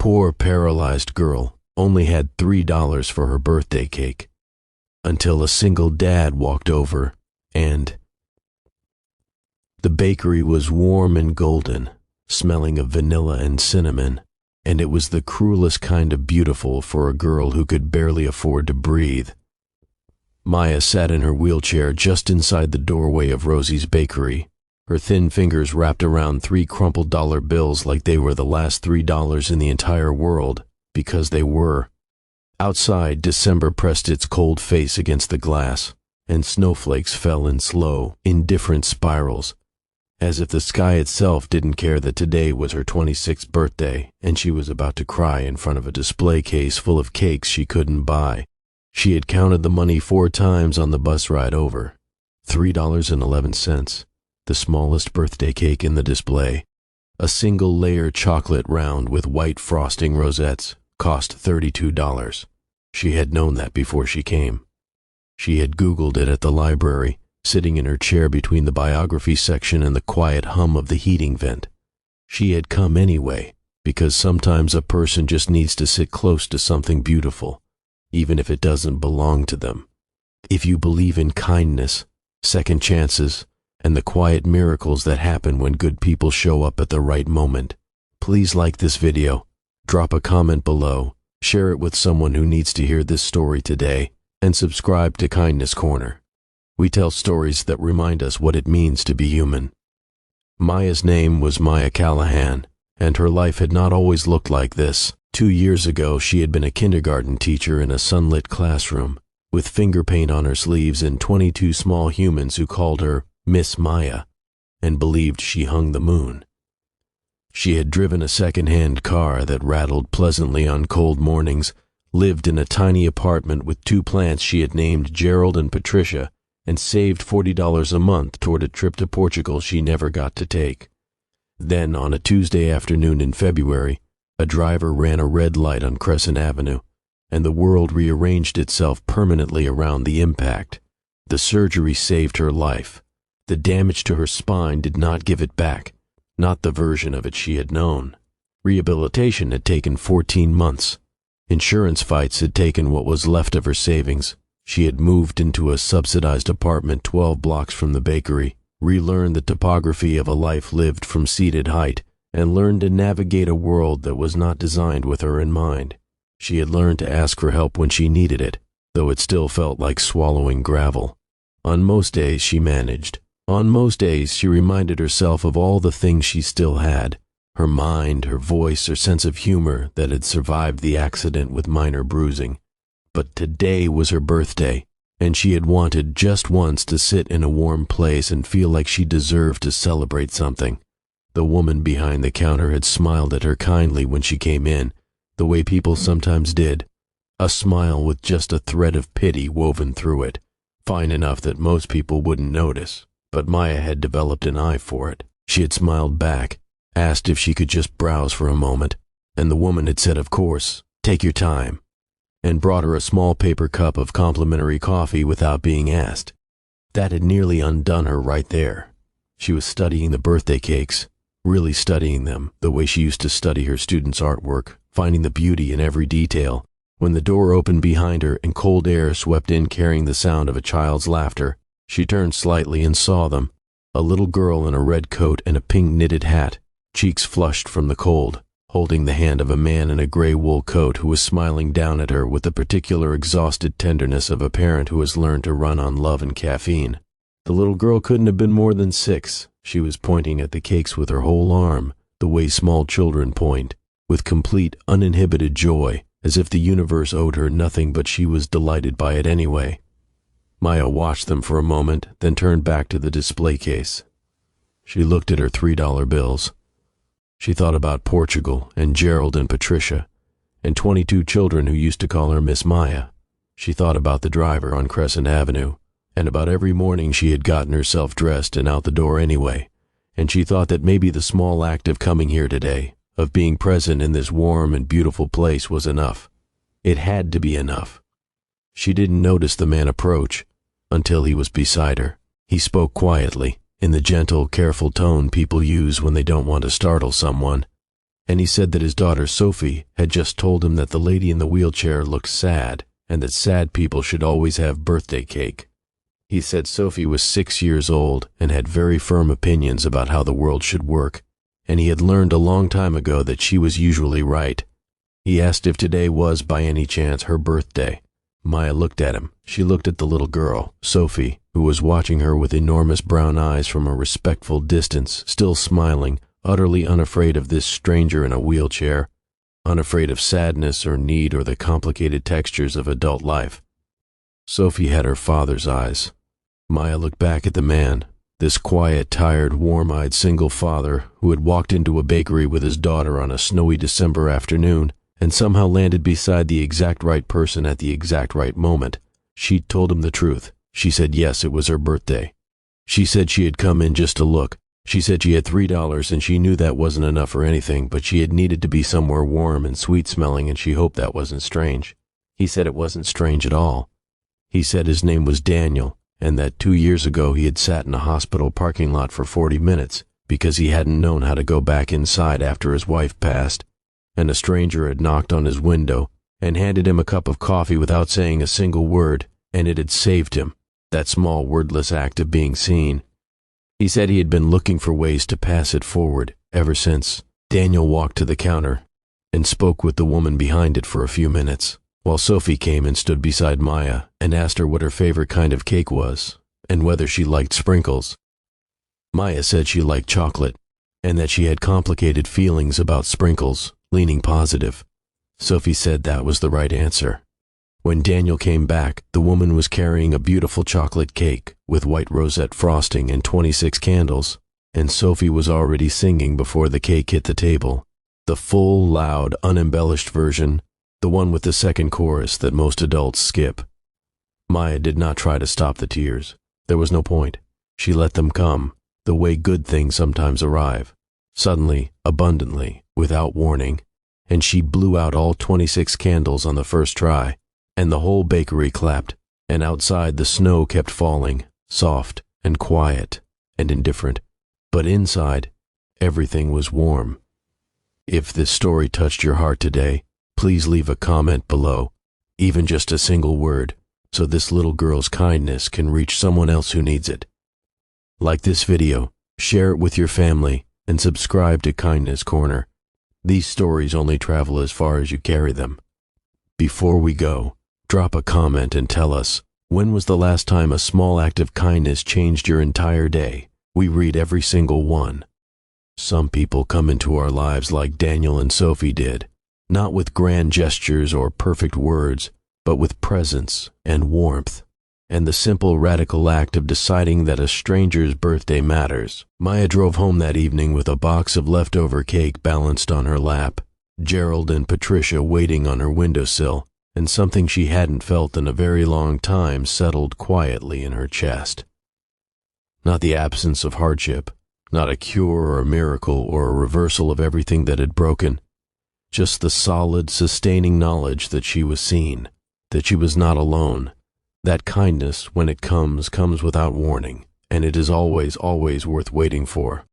poor paralyzed girl only had $3 for her birthday cake, until a single dad walked over and the bakery was warm and golden, smelling of vanilla and cinnamon, and it was the cruelest kind of beautiful for a girl who could barely afford to breathe. Maya sat in her wheelchair just inside the doorway of Rosie's bakery, her thin fingers wrapped around 3 crumpled dollar bills like they were the last $3 in the entire world, because they were. Outside, December pressed its cold face against the glass, and snowflakes fell in slow, indifferent spirals, as if the sky itself didn't care that today was her 26th birthday and she was about to cry in front of a display case full of cakes she couldn't buy. She had counted the money 4 times on the bus ride over. $3.11, the smallest birthday cake in the display. A single-layer chocolate round with white frosting rosettes cost $32. She had known that before she came. She had Googled it at the library, sitting in her chair between the biography section and the quiet hum of the heating vent. She had come anyway, because sometimes a person just needs to sit close to something beautiful, even if it doesn't belong to them. If you believe in kindness, second chances, and the quiet miracles that happen when good people show up at the right moment, please like this video, drop a comment below, share it with someone who needs to hear this story today, and subscribe to Kindness Corner. We tell stories that remind us what it means to be human. Maya's name was Maya Callahan, and her life had not always looked like this. 2 years ago, she had been a kindergarten teacher in a sunlit classroom, with finger paint on her sleeves and 22 small humans who called her Miss Maya, and believed she hung the moon. She had driven a second-hand car that rattled pleasantly on cold mornings, lived in a tiny apartment with 2 plants she had named Gerald and Patricia, and saved $40 a month toward a trip to Portugal she never got to take. Then, on a Tuesday afternoon in February, a driver ran a red light on Crescent Avenue, and the world rearranged itself permanently around the impact. The surgery saved her life. The damage to her spine did not give it back, not the version of it she had known. Rehabilitation had taken 14 months. Insurance fights had taken what was left of her savings. She had moved into a subsidized apartment 12 blocks from the bakery, relearned the topography of a life lived from seated height, and learned to navigate a world that was not designed with her in mind. She had learned to ask for help when she needed it, though it still felt like swallowing gravel. On most days she managed. On most days she reminded herself of all the things she still had, her mind, her voice, her sense of humor that had survived the accident with minor bruising. But today was her birthday, and she had wanted just once to sit in a warm place and feel like she deserved to celebrate something. The woman behind the counter had smiled at her kindly when she came in, the way people sometimes did, a smile with just a thread of pity woven through it, fine enough that most people wouldn't notice, but Maya had developed an eye for it. She had smiled back, asked if she could just browse for a moment, and the woman had said, "Of course, take your time," and brought her a small paper cup of complimentary coffee without being asked. That had nearly undone her right there. She was studying the birthday cakes, really studying them, the way she used to study her students' artwork, finding the beauty in every detail, when the door opened behind her and cold air swept in carrying the sound of a child's laughter. She turned slightly and saw them, a little girl in a red coat and a pink knitted hat, cheeks flushed from the cold, holding the hand of a man in a gray wool coat who was smiling down at her with the particular exhausted tenderness of a parent who has learned to run on love and caffeine. The little girl couldn't have been more than 6. She was pointing at the cakes with her whole arm, the way small children point, with complete, uninhibited joy, as if the universe owed her nothing but she was delighted by it anyway. Maya watched them for a moment, then turned back to the display case. She looked at her $3 bills. She thought about Portugal and Gerald and Patricia, and 22 children who used to call her Miss Maya. She thought about the driver on Crescent Avenue, and about every morning she had gotten herself dressed and out the door anyway, and she thought that maybe the small act of coming here today, of being present in this warm and beautiful place, was enough. It had to be enough. She didn't notice the man approach until he was beside her. He spoke quietly, in the gentle, careful tone people use when they don't want to startle someone, and he said that his daughter Sophie had just told him that the lady in the wheelchair looked sad and that sad people should always have birthday cake. He said Sophie was 6 years old and had very firm opinions about how the world should work, and he had learned a long time ago that she was usually right. He asked if today was, by any chance, her birthday. Maya looked at him. She looked at the little girl, Sophie, who was watching her with enormous brown eyes from a respectful distance, still smiling, utterly unafraid of this stranger in a wheelchair, unafraid of sadness or need or the complicated textures of adult life. Sophie had her father's eyes. Maya looked back at the man, this quiet, tired, warm-eyed single father who had walked into a bakery with his daughter on a snowy December afternoon and somehow landed beside the exact right person at the exact right moment. She told him the truth. She said yes, it was her birthday. She said she had come in just to look. She said she had $3 and she knew that wasn't enough for anything, but she had needed to be somewhere warm and sweet-smelling and she hoped that wasn't strange. He said it wasn't strange at all. He said his name was Daniel and that 2 years ago he had sat in a hospital parking lot for 40 minutes because he hadn't known how to go back inside after his wife passed, and a stranger had knocked on his window and handed him a cup of coffee without saying a single word, and it had saved him, that small wordless act of being seen. He said he had been looking for ways to pass it forward ever since. Daniel walked to the counter and spoke with the woman behind it for a few minutes, while Sophie came and stood beside Maya and asked her what her favorite kind of cake was and whether she liked sprinkles. Maya said she liked chocolate and that she had complicated feelings about sprinkles, leaning positive. Sophie said that was the right answer. When Daniel came back, the woman was carrying a beautiful chocolate cake with white rosette frosting and 26 candles, and Sophie was already singing before the cake hit the table. The full, loud, unembellished version, the one with the second chorus that most adults skip. Maya did not try to stop the tears. There was no point. She let them come, the way good things sometimes arrive, suddenly, abundantly, without warning, and she blew out all 26 candles on the first try, and the whole bakery clapped, and outside the snow kept falling, soft and quiet and indifferent, but inside, everything was warm. If this story touched your heart today, please leave a comment below, even just a single word, so this little girl's kindness can reach someone else who needs it. Like this video, share it with your family, and subscribe to Kindness Corner. These stories only travel as far as you carry them. Before we go, drop a comment and tell us, when was the last time a small act of kindness changed your entire day? We read every single one. Some people come into our lives like Daniel and Sophie did, not with grand gestures or perfect words, but with presence and warmth, and the simple radical act of deciding that a stranger's birthday matters. Maya drove home that evening with a box of leftover cake balanced on her lap, Gerald and Patricia waiting on her windowsill, and something she hadn't felt in a very long time settled quietly in her chest. Not the absence of hardship, not a cure or a miracle or a reversal of everything that had broken, just the solid, sustaining knowledge that she was seen, that she was not alone. That kindness, when it comes without warning, and it is always, always worth waiting for.